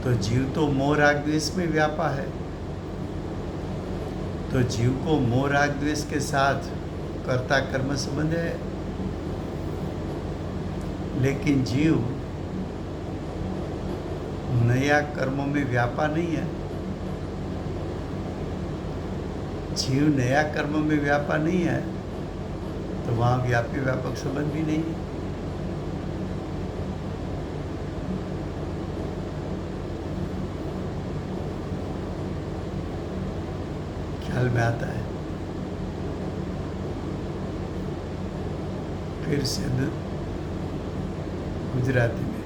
तो जीव तो मोह राग द्वेष में व्यापा है, तो जीव को मोह राग द्वेष के साथ कर्ता कर्म संबंध है. लेकिन जीव नया कर्मों में व्यापा नहीं है. जीव नया कर्म में व्यापा नहीं है तो वहाँ व्यापी व्यापक संबंध भी नहीं है. ख्याल में आता है? फिर से गुजराती में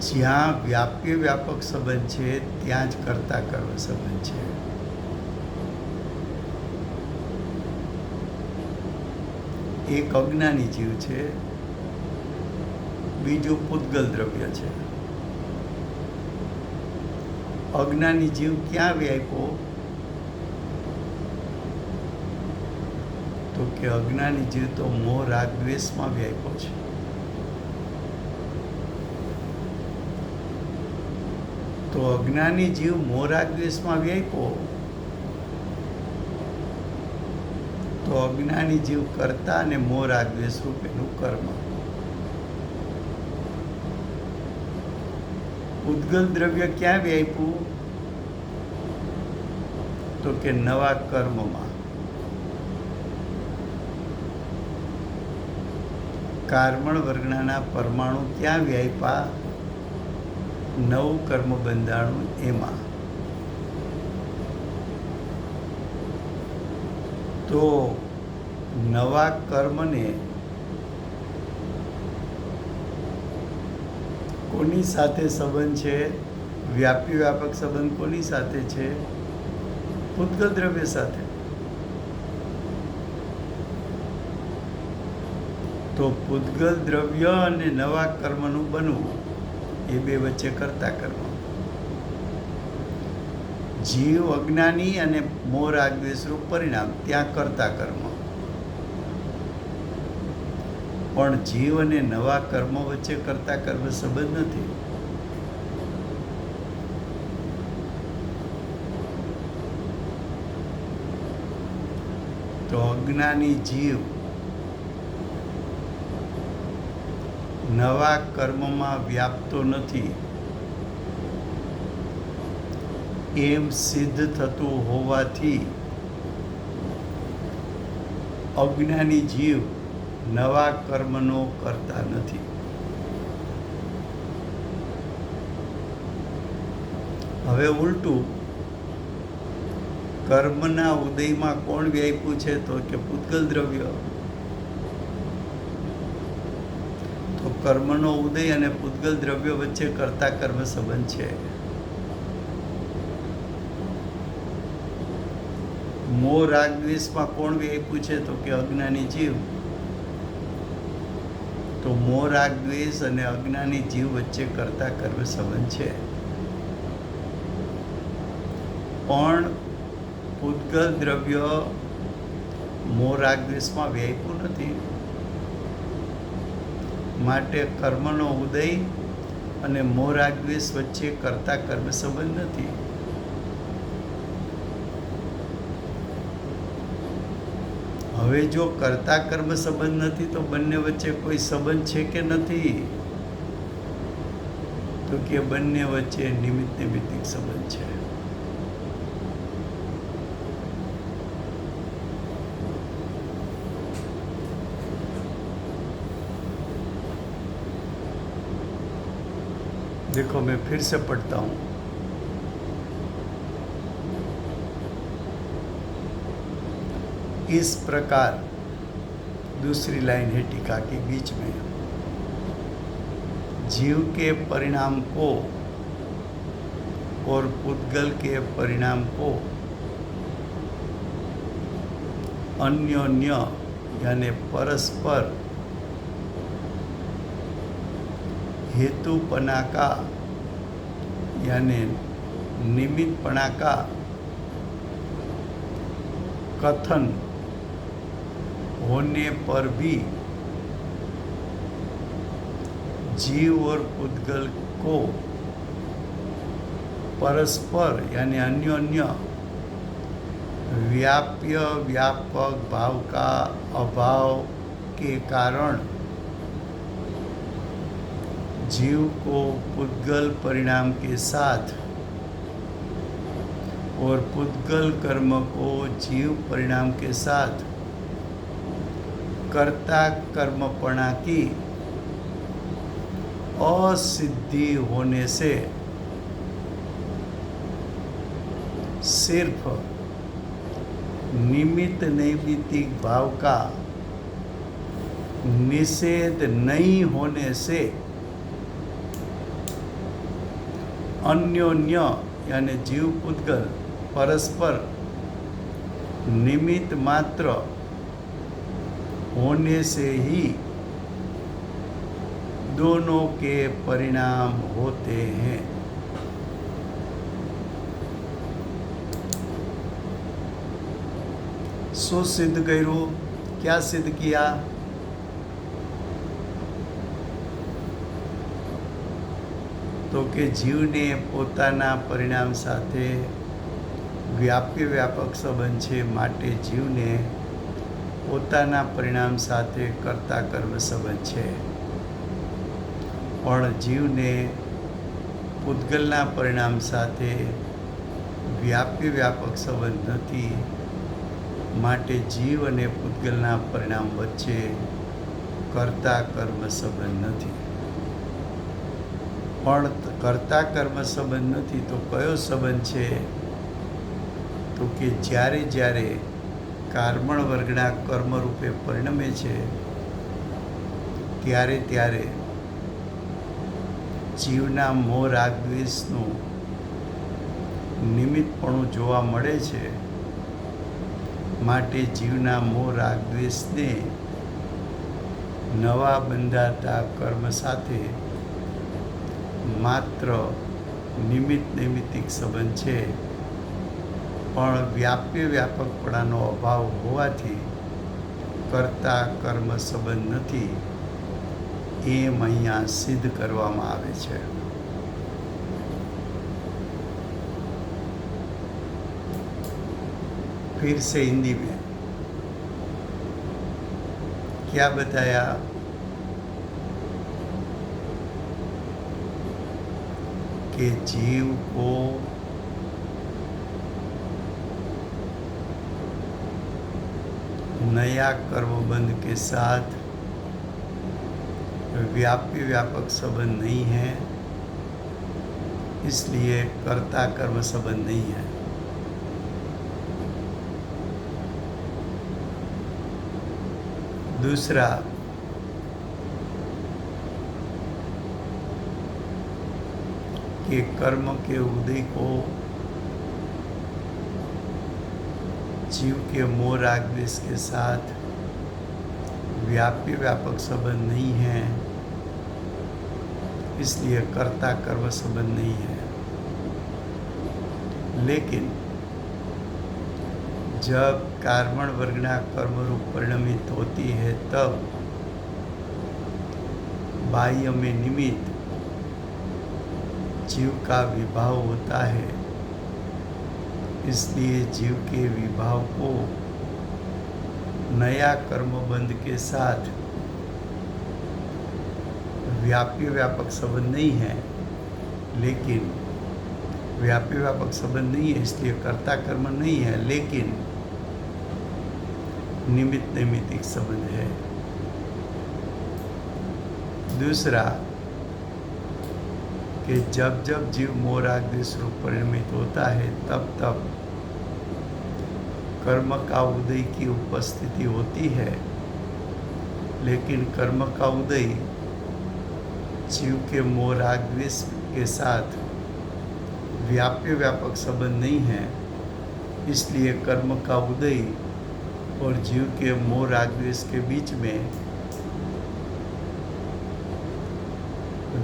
જ્યાં વ્યાપ્ય વ્યાપક સંબંધ છે ત્યાં જ કર્તા કર્મ સંબંધ છે. એક અજ્ઞાની જીવ છે, બીજું પૂતગલ દ્રવ્ય છે. અજ્ઞાની જીવ ક્યાં વ્યાપ્યો? તો કે અજ્ઞાની જીવ તો મોહ રાગ દ્વેષમાં વ્યાપ્યો છે. તો અજ્ઞાની જીવ મોહ રાગ દ્વેષમાં વ્યાપ્યો તો અજ્ઞાની જીવ કરતા અને મોહ રાગ દ્વેષ રૂપેનું કર્મ. પૂતગલ દ્રવ્ય ક્યાં વ્યાપ્યું? તો કે નવા કર્મમાં. કાર્મણ વર્ગના પરમાણુ ક્યાં વ્યાપ્યા? નવું કર્મ બંધાણું એમાં. તો નવા કર્મને કોની સાથે સંબંધ છે? વ્યાપી વ્યાપક સંબંધ કોની સાથે છે? પૂતગલ દ્રવ્ય સાથે. તો પૂતગલ દ્રવ્ય અને નવા કર્મનું બનવું એ બે વચ્ચે કર્તા કર્મ. જીવ અજ્ઞાની અને મોહ રાગ દ્વેષરૂપ પરિણામ ત્યાં કર્તા કર્મ. પણ જીવ અને નવા કર્મ વચ્ચે કર્તા કર્મ સંબંધ નથી. તો અજ્ઞાની જીવ નવા કર્મમાં વ્યાપતો નથી એમ સિદ્ધ થતું હોવાથી અજ્ઞાની જીવ નવા કર્મનો કરતા નથી. હવે ઉલટું, કર્મના ઉદયમાં કોણ વ્યાપ્યું છે? તો કે પૂતગલ દ્રવ્ય. તો કર્મનો ઉદય અને પૂતગલ દ્રવ્ય વચ્ચે કર્તા કર્મ સંબંધ છે. મોહ રાગ દ્વેષમાં કોણ વ્યાપ્યું છે? તો કે અજ્ઞાની જીવ. તો મોહ રાગ દ્વેષ અને અજ્ઞાની જીવ વચ્ચે કર્તા કર્મ સંબંધ છે. પણ પૂતગલ દ્રવ્ય મોહ રાગ દ્વેષમાં વ્યાપ્યું નથી, માટે કર્મનો ઉદય અને મોહ રાગ દ્વેષ વચ્ચે કર્તા કર્મ સંબંધ નથી. હવે જો કર્તા કર્મ સંબંધ નથી તો બંને વચ્ચે કોઈ સંબંધ છે કે નથી? તો કે બંને વચ્ચે નિમિત્ત નૈમિત્તિક સંબંધ છે. देखो मैं फिर से पढ़ता हूँ. इस प्रकार, दूसरी लाइन है टीका के बीच में, जीव के परिणाम को और पूतगल के परिणाम को अन्योन्य यानी परस्पर हेतुपना का यानी निमित्तपना का कथन होने पर भी जीव और पूतगल को परस्पर यानी अन्योन्य व्याप्य व्यापक भाव का अभाव के कारण जीव को पूतगल परिणाम के साथ और पूतगल कर्म को जीव परिणाम के साथ कर्ता कर्मपणा की असिद्धि होने से सिर्फ निमित्त नैमित्तिक भाव का निषेध नहीं होने से अन्योन्य यानी जीव पूतगल परस्पर निमित्त मात्र होने से ही दोनों के परिणाम होते हैं। શું સિદ્ધ કર્યું? क्या सिद्ध किया? તો કે જીવને પોતાના પરિણામ સાથે વ્યાપી વ્યાપક સંબંધ છે, માટે જીવને પોતાના પરિણામ સાથે કર્તા કર્મ સંબંધ છે, પણ જીવને પૂતગલના પરિણામ સાથે વ્યાપી વ્યાપક સંબંધ નથી, માટે જીવ અને પૂતગલના પરિણામ વચ્ચે કર્તા કર્મ સંબંધ નથી। પણ કર્તા કર્મ સંબંધ નથી તો કયો સંબંધ છે? તો કે જ્યારે જ્યારે કાર્બણ વર્ગના કર્મરૂપે પરિણમે છે ત્યારે ત્યારે જીવના મોહ રાગ દ્વેષનું નિમિત્તપણું જોવા મળે છે, માટે જીવના મોહ રાગ દ્વેષને નવા બંધાતા કર્મ સાથે માત્ર નિમિત્ત નૈમિત્તિક સંબંધ છે, પણ વ્યાપ્ય વ્યાપકપણાનો અભાવ હોવાથી કર્તા કર્મ સંબંધ નથી, એમ અહીંયા સિદ્ધ કરવામાં આવે છે। फिर से हिंदी में क्या बताया? कि जीव को नया कर्मबंध के साथ व्यापी व्यापक संबंध नहीं है, इसलिए कर्ता कर्म संबंध नहीं है। दूसरा, कि कर्म के उदय को जीव के मोह राग द्वेष के साथ व्यापी व्यापक संबंध नहीं है, इसलिए कर्ता कर्म संबंध नहीं है। लेकिन जब कार्बन वर्गना कर्म रूप परिणमित होती है तब बाह्य में निमित्त जीव का विभाव होता है, इसलिए जीव के विभाव को नया कर्मबंध के साथ व्यापी व्यापक संबंध नहीं है, लेकिन व्यापी व्यापक संबंध नहीं है इसलिए कर्ता कर्म नहीं है, लेकिन निमित्त नैमित्तिक संबंध है। दूसरा, कि जब जब जीव मोह राग द्वेष रूप परिणमित होता है तब तब कर्म का उदय की उपस्थिति होती है, लेकिन कर्म का उदय जीव के मोह राग द्वेष के साथ व्याप्य व्यापक संबंध नहीं है, इसलिए कर्म का उदय और जीव के मोह राग द्वेष के बीच में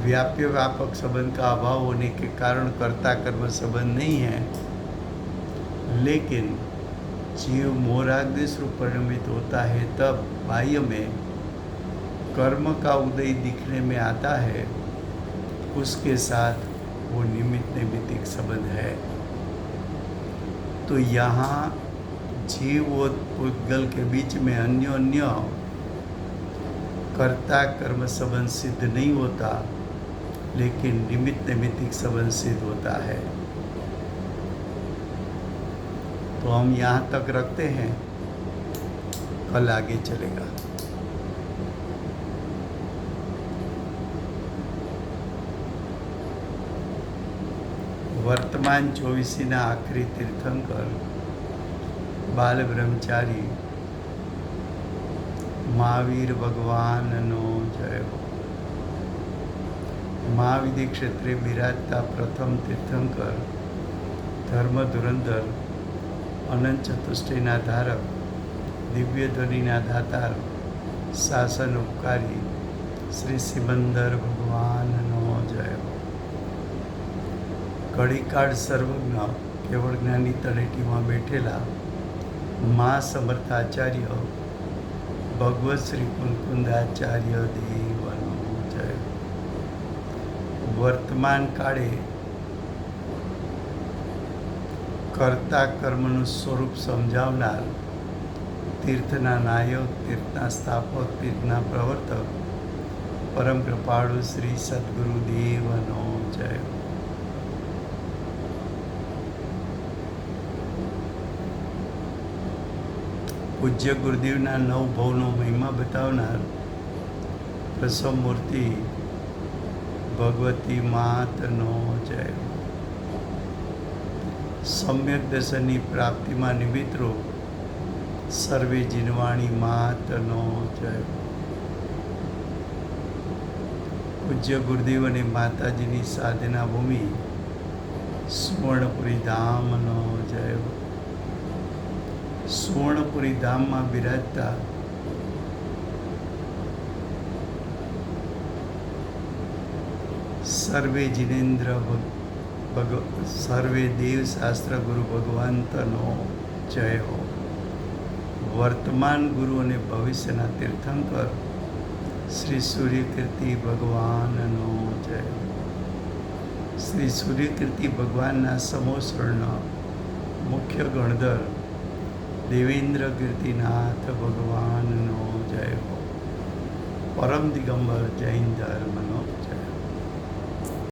व्याप्य व्यापक संबंध का अभाव होने के कारण कर्ता कर्म संबंध नहीं है, लेकिन जीव मोह राग द्वेष रूप परिणमित होता है तब बाह्य में कर्म का उदय दिखने में आता है, उसके साथ वो निमित्त नैमित्तिक संबंध है। तो यहाँ जीव और पूतगल के बीच में अन्योन्य कर्ता कर्म संबंध सिद्ध नहीं होता, लेकिन निमित्त नैमित्तिक संबंध सिद्ध होता है। तो हम यहाँ तक रखते हैं, कल आगे चलेगा। वर्तमान 24 आखरी तीर्थंकर बाल ब्रह्मचारी महावीर भगवान नो जय हो। મહાવિધિ ક્ષેત્રે બિરાજતા પ્રથમ તીર્થંકર, ધર્મ ધુરંધર, અનંત ચતુષ્ટયના ધારક, દિવ્ય ધ્વનિના દાતાર, શાસન ઉપકારી શ્રી સિમંદર ભગવાનનો જય હો. ઘડીકાળ સર્વજ્ઞ કેવળ જ્ઞાની તળેટીમાં બેઠેલા મા સમર્થાચાર્ય ભગવત શ્રી કુંકુંદાચાર્ય દેવનો જય. વર્તમાન કાળે કર્તા કર્મનું સ્વરૂપ સમજાવનાર, તીર્થના નાયક, તીર્થના સ્થાપક, તીર્થના પ્રવર્તક, પરમ કૃપાળુ શ્રી સદગુરુદેવનો જય. પૂજ્ય ગુરુદેવના નવ ભવનો મહિમા બતાવનાર પ્રસવ મૂર્તિ ભગવતી માતનો જય. સમ્યક દર્શનની પ્રાપ્તિમાં નિમિત્તરૂપ સર્વે જીનવાણી માતનો જય. પૂજ્ય ગુરુદેવ અને માતાજીની સાધના ભૂમિ સુવર્ણપુરી ધામનો જય. સુવર્ણપુરી ધામમાં બિરાજતા સર્વે જીનેન્દ્ર સર્વે દેવ શાસ્ત્ર ગુરુ ભગવંતનો જય હો. વર્તમાન ગુરુ અને ભવિષ્યના તીર્થંકર શ્રી સૂર્યકીર્તિ ભગવાનનો જય. શ્રી સૂર્યકીર્તિ ભગવાનના સમોસરણના મુખ્ય ગણધર દેવેન્દ્ર કીર્તિનાથ ભગવાનનો જય હો. પરમ દિગંબર જૈન ધર્મનો